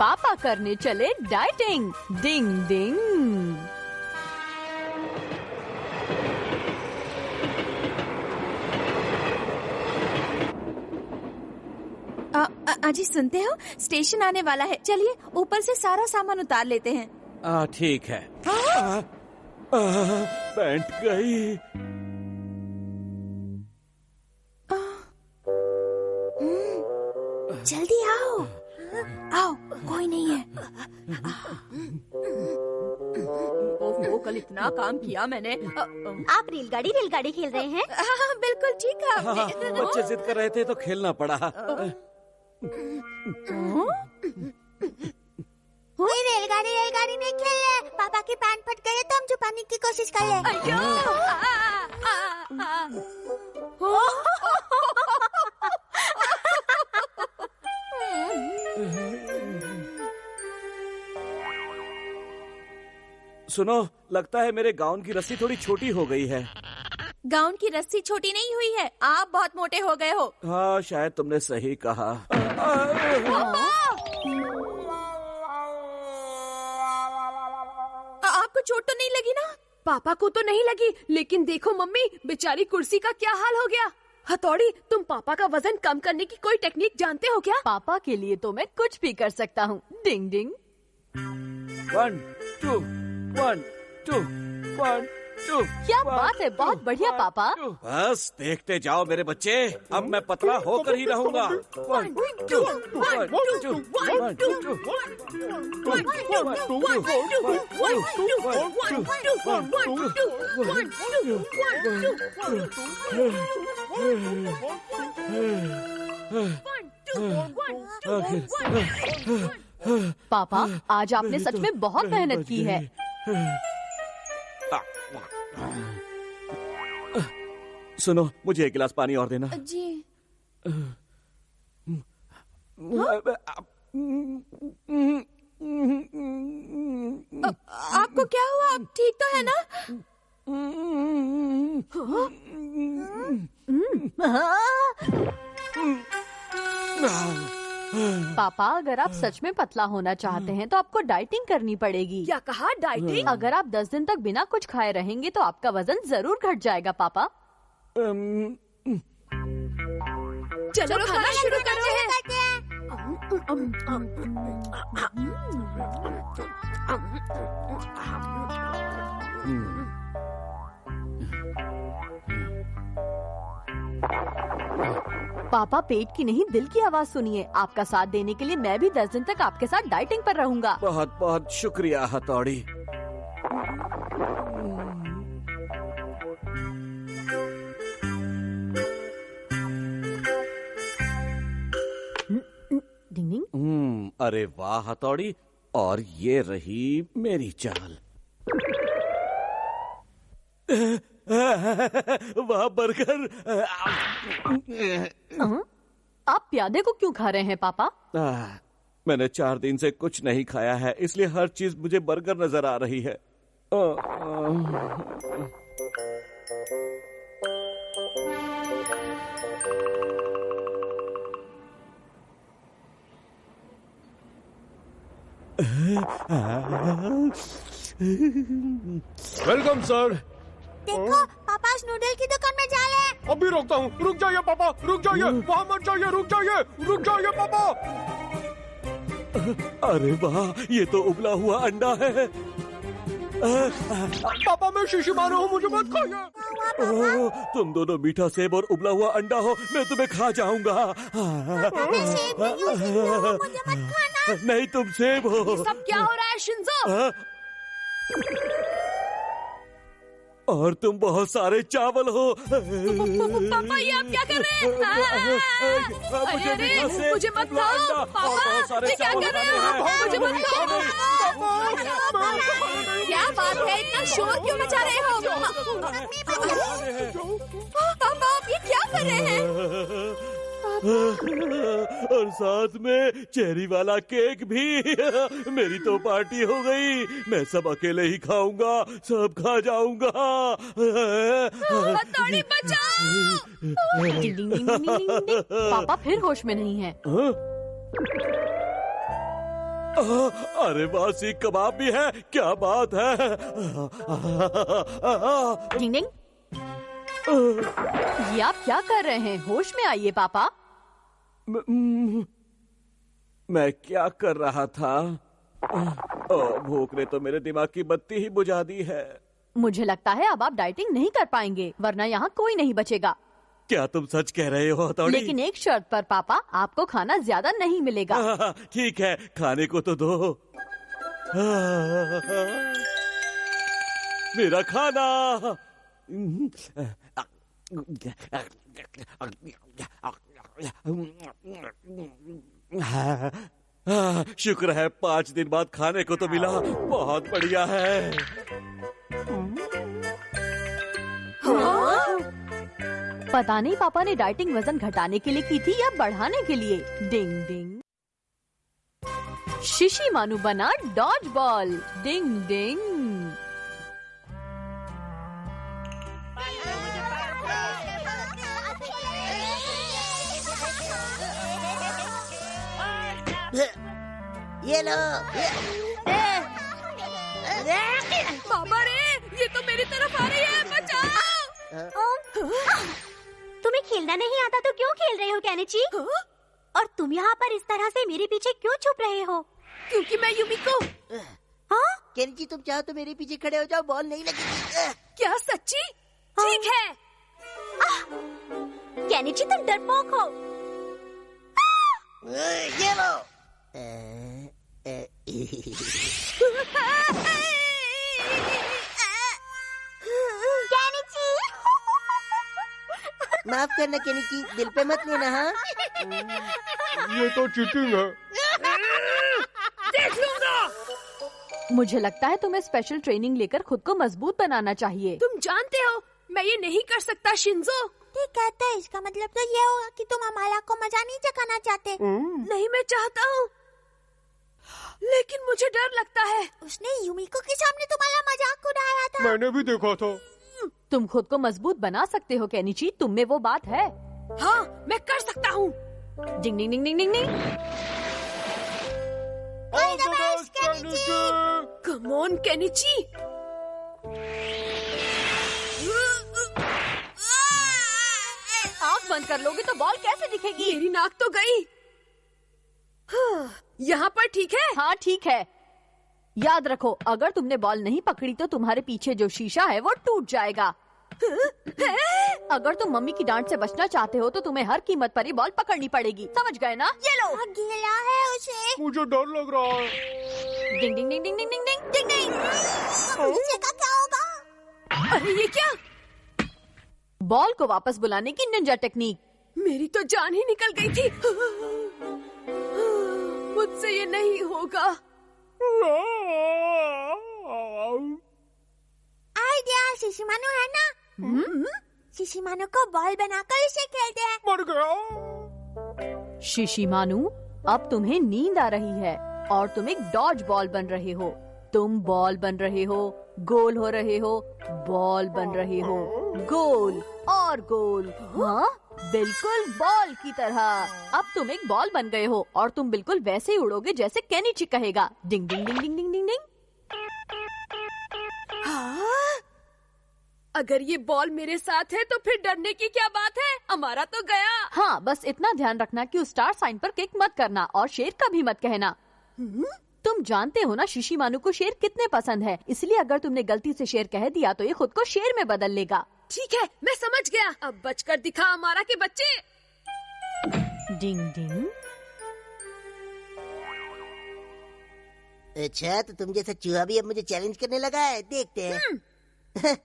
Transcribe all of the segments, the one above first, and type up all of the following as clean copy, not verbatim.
पापा करने चले डाइटिंग। डिंग डिंग। अजी सुनते हो, स्टेशन आने वाला है। चलिए ऊपर से सारा सामान उतार लेते हैं। ठीक है। पैंट गई। जल्दी आओ, आओ, कोई नहीं है। ओहो, कल इतना काम किया मैंने। आप रेलगाड़ी खेल रहे हैं? हाँ, बिल्कुल ठीक है आपने। बच्चे जिद कर रहे थे तो खेलना पड़ा। रेलगाड़ी नहीं खेल रहे। पापा की पैंट फट गई है तो हम छुपाने की कोशिश कर रहे हैं। सुनो, लगता है मेरे गाउन की रस्सी थोड़ी छोटी हो गई है। गाउन की रस्सी छोटी नहीं हुई है, आप बहुत मोटे हो गए हो। हाँ, शायद तुमने सही कहा। आपको चोट तो नहीं लगी ना? पापा को तो नहीं लगी, लेकिन देखो मम्मी, बेचारी कुर्सी का क्या हाल हो गया। हथौड़ी, तुम पापा का वजन कम करने की कोई टेक्निक जानते हो क्या? पापा के लिए तो मैं कुछ भी कर सकता हूँ। डिंग डिंग। 1 2 1 2 1 2। क्या बात है, बहुत बढ़िया पापा। बस देखते जाओ मेरे बच्चे, अब मैं पतला होकर ही रहूंगा। 1 2 1 2 1 2 पापा, आज आपने सच में बहुत मेहनत की है। सुनो, मुझे एक गिलास पानी और देना। जी। आपको क्या हुआ? आप ठीक तो है ना? पापा, अगर आप सच में पतला होना चाहते हैं तो आपको डाइटिंग करनी पड़ेगी। क्या कहा? डाइटिंग? अगर आप 10 दिन तक बिना कुछ खाए रहेंगे तो आपका वजन जरूर घट जाएगा पापा। चलो खाना शुरू करते हैं। पापा, पेट की नहीं दिल की आवाज सुनिए। आपका साथ देने के लिए मैं भी 10 दिन तक आपके साथ डाइटिंग पर रहूंगा। बहुत बहुत शुक्रिया हथौड़ी। डिंग डिंग। अरे वाह हथौड़ी, और ये रही मेरी चाल। वाह बर्गर। आप प्यादे को क्यों खा रहे हैं पापा? मैंने 4 दिन से कुछ नहीं खाया है, इसलिए हर चीज मुझे बर्गर नजर आ रही है। Welcome sir. देखो, पापा उस नूडल की दुकान में जा रहे हैं। अभी रोकता हूँ। रुक जाइए पापा, रुक जाइए, वहाँ मत जाइए, रुक जाइए, रुक जाइए पापा। अरे वाह, ये तो उबला हुआ अंडा है। पापा मैं शीशी मार रहा हूँ, मुझे मत खाइए। तुम दोनों मीठा सेब और उबला हुआ अंडा हो, मैं तुम्हें खा जाऊंगा। मैं सेब नहीं हूँ, मुझे मत खाना। नहीं, तुम सेब हो। सब क्या हो रहा है शिंजो? और तुम बहुत सारे चावल हो। पापा, ये आप क्या कर रहे हैं? मुझे मीठा सेब, मुझे मत उबला खाओ। अंडा और पापा, बहुत सारे ये क्या चावल कर रहे खाने हो? हैं। मुझे मत खाओ। क्या बात है, इतना शोर क्यों मचा रहे हो? पापा, आप ये क्या कर रहे हैं? और साथ में चेरी वाला केक भी। मेरी तो पार्टी हो गई। मैं सब अकेले ही खाऊंगा, सब खा जाऊंगा। हथौड़ी बचाओ। डिंग डिंग डिंग डिंग डिंग डिंग। पापा फिर होश में नहीं है। अरे वाह, सीख कबाब भी है, क्या बात है। डिंग डिंग। ये आप क्या कर रहे हैं? होश में आइए पापा। मैं क्या कर रहा था? भूख ने तो मेरे दिमाग की बत्ती ही बुझा दी है। मुझे लगता है अब आप डाइटिंग नहीं कर पाएंगे, वरना यहाँ कोई नहीं बचेगा। क्या तुम सच कह रहे हो हथौड़ी? लेकिन एक शर्त पर पापा, आपको खाना ज्यादा नहीं मिलेगा। ठीक है, खाने को तो दो। मेरा खाना। शुक्र है 5 दिन बाद खाने को तो मिला। बहुत बढ़िया है। पता नहीं पापा ने डाइटिंग वजन घटाने के लिए की थी या बढ़ाने के लिए। डिंग डिंग। शिशी मानू बना डॉज बॉल। डिंग डिंग। ये लो। बाबा रे, ये तो मेरी तरफ आ रही है, बचाओ। तुम्हें खेलना नहीं आता तो क्यों खेल रहे हो केनिची? और तुम यहाँ पर इस तरह से मेरे पीछे क्यों छुप रहे हो? क्योंकि मैं युमिको। हाँ? केनिची तुम चाहो तो मेरे पीछे खड़े हो जाओ, बॉल नहीं लगेगी। क्या सच्ची? ठीक है। केनिची तुम डरपोक हो। ये लो। माफ करना केनिची, दिल पे मत लेना। हाँ, ये तो चीटिंग है। देख लूंगा। मुझे लगता है तुम्हें स्पेशल ट्रेनिंग लेकर खुद को मजबूत बनाना चाहिए। तुम जानते हो मैं ये नहीं कर सकता शिंजो। ठीक कहते हैं, इसका मतलब तो ये होगा कि तुम अमाला को मजा नहीं चखाना चाहते। नहीं, मैं चाहता हूँ, लेकिन मुझे डर लगता है। उसने युमिको के सामने तुम्हारा मजाक उड़ाया था। मैंने भी देखा था। तुम खुद को मजबूत बना सकते हो केनिची, तुम में वो बात है। हाँ, मैं कर सकता हूँ। Ding ding ding ding ding ding. All the best Kenichi. Come on Kenichi. आँख बंद कर लोगे तो बॉल कैसे दिखेगी? मेरी नाक तो गई। यहाँ पर ठीक है? हाँ ठीक है। याद रखो, अगर तुमने बॉल नहीं पकड़ी तो तुम्हारे पीछे जो शीशा है वो टूट जाएगा। अगर तुम मम्मी की डांट से बचना चाहते हो तो तुम्हें हर कीमत पर ही बॉल पकड़नी पड़ेगी, समझ गए ना? ये लो। गीला है उसे। मुझे डर लग रहा है। डिंग ding ding ding ding ding ding ding डिंग। पीछे का क्या होगा? अरे ये क्या? बॉल को वापस बुलाने की निंजा टेक्निक। मेरी तो जान ही निकल गई थी। मुझसे ये नहीं होगा। आइडिया शिशिमानो है ना? शिशिमानो को बॉल बनाकर इसे खेलते हैं। मर गया। शिशिमानु, अब तुम्हें नींद आ रही है और तुम एक डॉज बॉल बन रहे हो। तुम बॉल बन रहे हो, गोल हो रहे हो, बॉल बन रहे हो, गोल और गोल। हाँ, बिल्कुल बॉल की तरह। अब तुम एक बॉल बन गए हो और तुम बिल्कुल वैसे ही उड़ोगे जैसे केनिची कहेगा। डिंग ding ding ding ding ding डिंग। हाँ? अगर ये बॉल मेरे साथ है तो फिर डरने की क्या बात है? हमारा तो गया। हाँ, बस इतना ध्यान रखना कि उस स्टार साइन पर किक मत करना और शेर कभी मत कहना। तुम जानते हो ना शिशिमानु को शेर कितने पसंद है, इसलिए अगर तुमने गलती से शेर कह दिया तो ये खुद को शेर में बदल लेगा। ठीक है, मैं समझ गया। अब बचकर दिखा हमारा के बच्चे। डिंग डिंग। अच्छा, तो तुम जैसा चूहा भी अब मुझे चैलेंज करने लगा है, देखते हैं।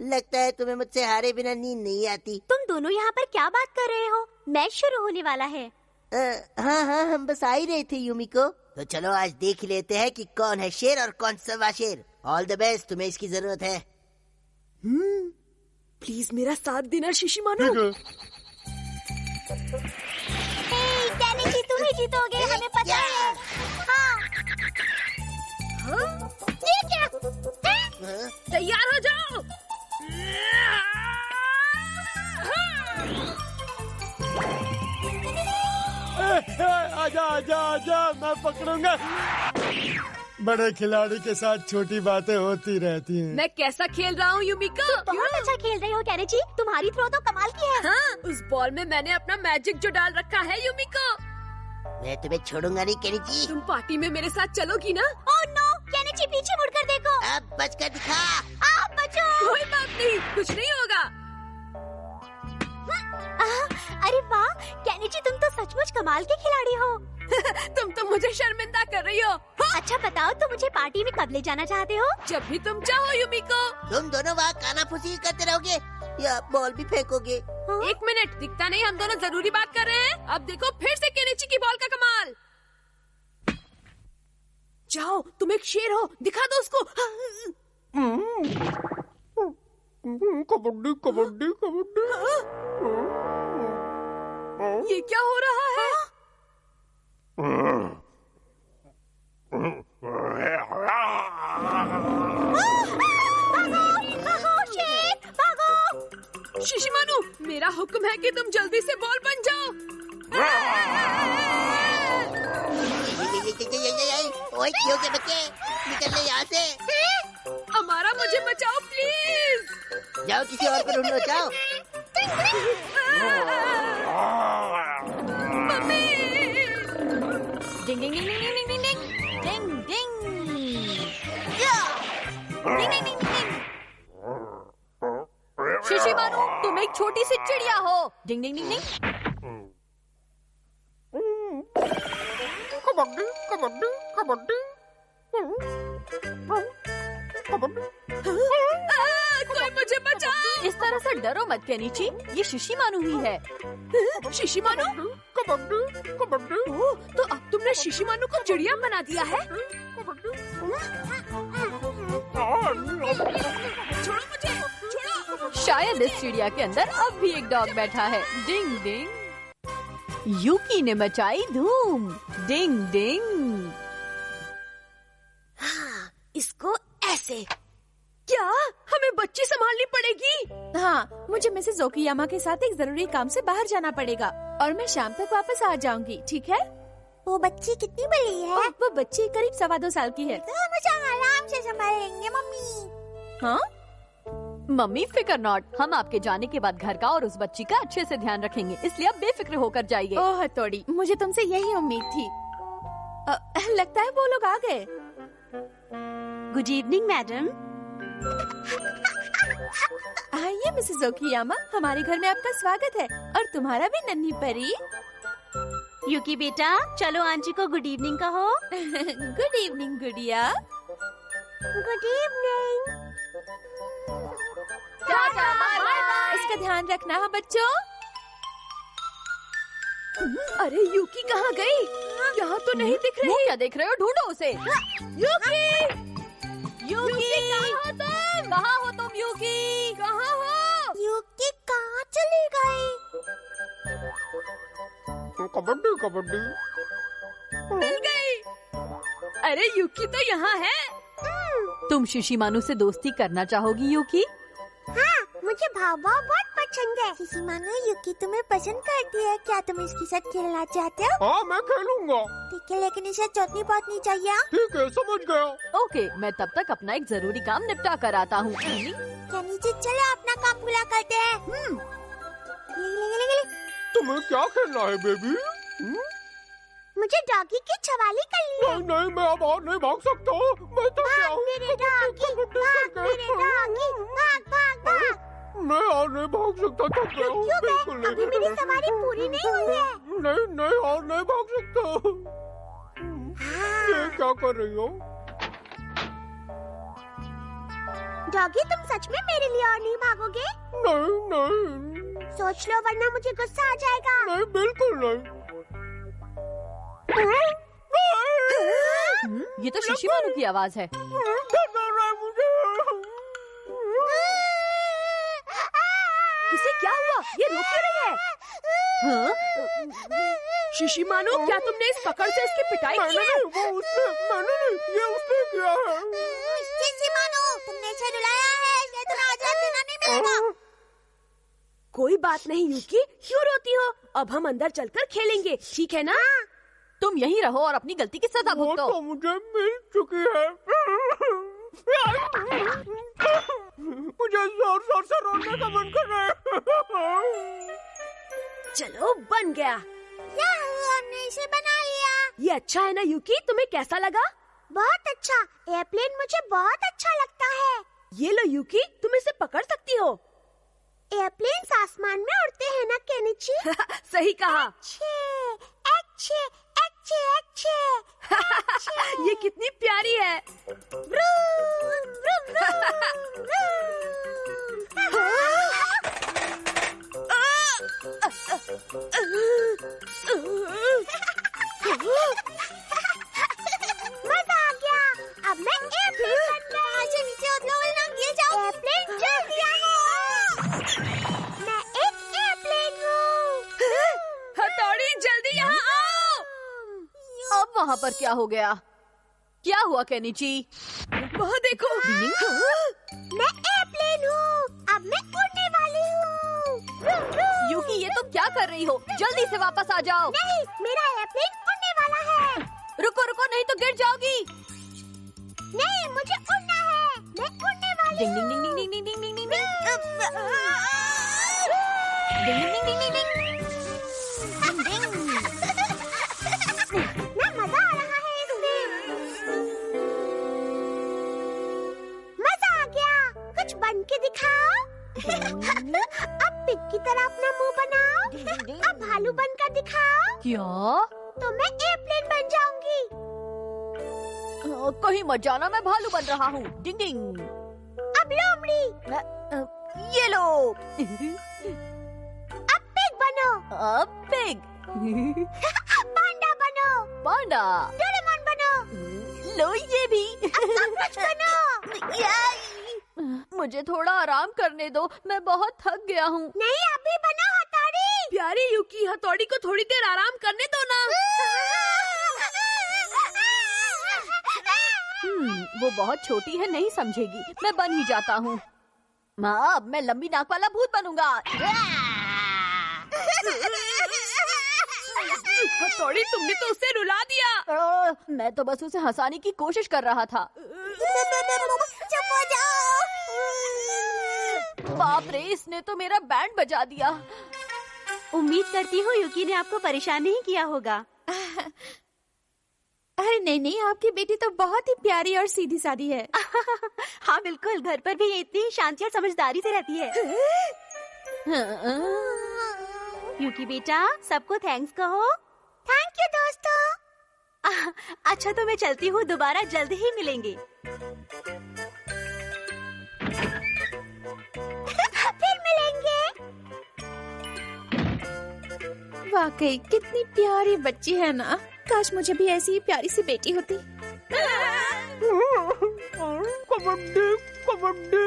लगता है तुम्हें मुझसे हारे बिना नींद नहीं आती। तुम दोनों यहाँ पर क्या बात कर रहे हो? मैच शुरू होने वाला है। हाँ हाँ, हम बस आ ही रहे थे युमिको। तो चलो आज देख लेते हैं कि कौन है शेर और कौन सवा शेर। ऑल द बेस्ट, तुम्हें इसकी जरूरत है। प्लीज मेरा साथ देना शिशिमानु। केनिची, तुम ही जीतोगे, हमें पता है। हाँ। ये क्या? तैयार हो जाओ। आजा आजा आजा आजा, मैं पकड़ूंगा। बड़े खिलाड़ी के साथ छोटी बातें होती रहती हैं। मैं कैसा खेल रहा हूँ यूमिको? बहुत अच्छा खेल रहे हो केनिची, तुम्हारी थ्रो तो कमाल की है। हाँ, उस बॉल में मैंने अपना मैजिक जो डाल रखा है यूमिको। मैं तुम्हें छोड़ूंगा नहीं केनिची। तुम पार्टी में मेरे साथ चलोगी ना? ओह नो, केनिची पीछे मुड़कर देखो। अब बचकर दिखा। आप बचो। कोई बात नहीं, कुछ नहीं होगा। अरे वाह केनिची, तुम तो सचमुच कमाल के खिलाड़ी हो। तुम तो मुझे शर्मिंदा कर रही हो। अच्छा बताओ, तुम मुझे पार्टी में कब ले जाना चाहते हो? जब भी तुम चाहो यूमिको। तुम दोनों वहाँ कानाफूसी करते रहोगे या बॉल भी फेंकोगे? एक मिनट, दिखता नहीं हम दोनों जरूरी बात कर रहे हैं। अब देखो फिर से केनिची की बॉल का कमाल। जाओ, तुम एक शेर हो, दिखा दो उसको। कबड्डी कबड्डी कबड्डी। ये क्या हो रहा है? शिशिमानु, मेरा हुक्म है कि तुम जल्दी से बॉल बन जाओ। ओए क्यों के बच्चे, निकल यहाँ से। हमारा मुझे बचाओ प्लीज। जाओ किसी और को ढूंढ लो, जाओ। मम्मी। डिंग ding ding ding ding ding ding ding ding ding ding डिंग। शिशिमानु, तुम एक छोटी सी चिड़िया हो। डिंग डिंग डिंग डिंग। कबड्डी कबड्डी कबड्डी कबड्डी। कोई मुझे बचाओ। इस तरह से डरो मत केनिची, ये शिशिमानु ही है। शिशिमानु? कबड्डी कबड्डी। ओह, तो अब तुमने शिशिमानु को चिड़िया बना दिया है? छोड़ो मुझे, छोड़ो। शायद इस चिड़िया के अंदर अब भी एक डॉग बैठा है। डिंग डिंग। यूकी ने मचाई धूम। डिंग डिंग। इसको ऐसे। क्या हमें बच्ची संभालनी पड़ेगी? हाँ, मुझे मिसेस ओकियामा के साथ एक जरूरी काम से बाहर जाना पड़ेगा और मैं शाम तक वापस आ जाऊंगी, ठीक है? वो बच्ची कितनी बड़ी है? वो बच्ची करीब 2.25 साल की है। तो हम उसे आराम से संभालेंगे मम्मी। हाँ? मम्मी फिकर नॉट, हम आपके जाने के बाद घर का और उस बच्ची का अच्छे से ध्यान रखेंगे, इसलिए आप बेफिक्र होकर जाइए। ओह हथौड़ी, मुझे तुमसे यही उम्मीद थी। लगता है वो लोग आ गए। Good evening madam. आइए मिसेस ओकियामा, हमारे घर में आपका स्वागत है और तुम्हारा भी नन्ही परी। यूकी बेटा, चलो आंटी को गुड इवनिंग कहो। गुड इवनिंग गुड़िया। Good evening. Tata bye bye. इसका ध्यान रखना है बच्चों। अरे यूकी कहाँ गई? यहाँ तो नहीं दिख रही। क्या देख रहे हो? ढूंढो उसे। यूकी! यूकी कहाँ हो तुम? कहाँ हो तुम यूकी? कहाँ हो? यूकी कहाँ चली गई? कबड्डी कबड्डी। मिल गई। अरे यूकी तो यहाँ है। तुम शिशिमानु से दोस्ती करना चाहोगी यूकी? हाँ, मुझे भाव बहुत पसंद है। शिशिमानु, यूकी तुम्हें पसंद करती है, क्या तुम इसके साथ खेलना चाहते हो? हाँ, मैं खेलूंगा। ठीक है, लेकिन इसे चटनी बहुत नहीं चाहिए। ठीक है, समझ गया। ओके, मैं तब तक अपना एक जरूरी काम निपटा कर आता हूँ। नीचे चलो, अपना काम पूरा करते हैं। ले। तुम्हें क्या खेलना है बेबी? मुझे डॉगी की छवाली करनी है। नहीं, मैं अब और नहीं भाग सकता। मैं तो क्या हूँ? मेरे डॉगी, भाग मेरे डॉगी, भाग। मैं और नहीं भाग सकता। तो क्या हूँ? क्यों बिल्कुल अभी मेरी सवारी पूरी नहीं हुई है। नहीं और नहीं भाग सकता। ये क्या कर रही हो? डॉगी, तुम सच में मेरे लिए और नहीं भागोगे? नहीं। सोच लो, वरना मुझे गुस्सा आ जाएगा। नहीं, बिल्कुल नहीं। ये तो शिशिमानु की आवाज है। इसे क्या हुआ? ये रोक क्यों रही है? हाँ? शिशिमानु, क्या तुमने इस पकड़ से इसकी पिटाई की है? मैंने नहीं, ये उसने किया है। शिशिमानु, तुमने इसे रुलाया है, इसे तुम्हें आजाद देना नहीं मिलेगा। कोई बात नहीं यूकी, क्यों रोती हो? अब हम अंदर चलकर खेलेंगे, ठीक है ना? तुम यहीं रहो और अपनी गलती की सजा भुगतो। तो मुझे मिल चुकी है। मुझे जोर जोर से रोने का मन कर रहा है। चलो बन गया। हमने इसे बना लिया। ये अच्छा है ना यूकी, तुम्हें कैसा लगा? बहुत अच्छा। एयरप्लेन मुझे बहुत अच्छा लगता है। ये लो यूकी, तुम इसे पकड़ सकती हो। एयरप्लेन आसमान में उड़ते हैं ना केनिची? सही कहा। अच्छे, अच्छे, अच्छे, अच्छे। ये कितनी प्यारी है। व्रूम, व्रूम, व्रूम, मजा आ गया। अब मैं एयरप्लेन बन गई। आजा नीचे उतरो ना, गिर जाओ। एयरप्लेन चल दिया है। मैं एक एयरप्लेन हूँ। हथौड़ी जल्दी यहाँ आओ। अब वहाँ पर क्या हो गया? क्या हुआ केनिची? वहाँ देखो। मैं एयरप्लेन हूँ। अब मैं उड़ने वाली हूँ। यूकी, ये तुम क्या कर रही हो? जल्दी से वापस आ जाओ। नहीं, मेरा एयरप्लेन उड़ने वाला है। रुको रुको, नहीं तो गिर जाओगी। नहीं, मुझे उड़ना है। मैं उड़ने वाली डिंग हूँ। Ding ding ding ding ding ding ding ding ding ding ding डिंग। ना मजा आ रहा है इसमें। मजा आ गया। कुछ बन के दिखाओ। अब पिग की तरह अपना मुंह बनाओ। अब भालू बनकर दिखाओ। क्या? तो मैं एयरप्लेन बन जाऊंगी। कहीं मत जाना, मैं भालू बन रहा हूँ। डिंग डिंग। अब लोमड़ी। ये लो। अब पिग बनो। अब पिग। पांडा बनो। पांडा। डोरेमोन बनो। लो ये भी। कुछ बनो। मुझे थोड़ा आराम करने दो, मैं बहुत थक गया हूँ। नहीं, अभी बनो हथौड़ी। प्यारी यूकी, हथौड़ी को थोड़ी देर आराम करने दो ना। वो बहुत छोटी है, नहीं समझेगी। मैं बन ही जाता हूँ। माँ, अब मैं लंबी नाक वाला भूत बनूंगा। हथौड़ी, तुमने तो उसे रुला दिया। मैं तो बस उसे हंसाने की कोशिश कर रहा था। चुप हो जाओ। बाप रे, इसने तो मेरा बैंड बजा दिया। उम्मीद करती हूँ यूकी ने आपको परेशान नहीं किया होगा। अरे नहीं नहीं, आपकी बेटी तो बहुत ही प्यारी और सीधी सादी है। हाँ बिल्कुल, घर पर भी ये इतनी शांति और समझदारी से रहती है। यूकी बेटा, सबको थैंक्स कहो। थैंक यू दोस्तों। अच्छा तो मैं चलती हूँ, दोबारा जल्द ही मिलेंगे। फिर मिलेंगे। वाकई कितनी प्यारी बच्ची है ना। काश मुझे भी ऐसी ही प्यारी सी बेटी होती। कबड्डी कबड्डी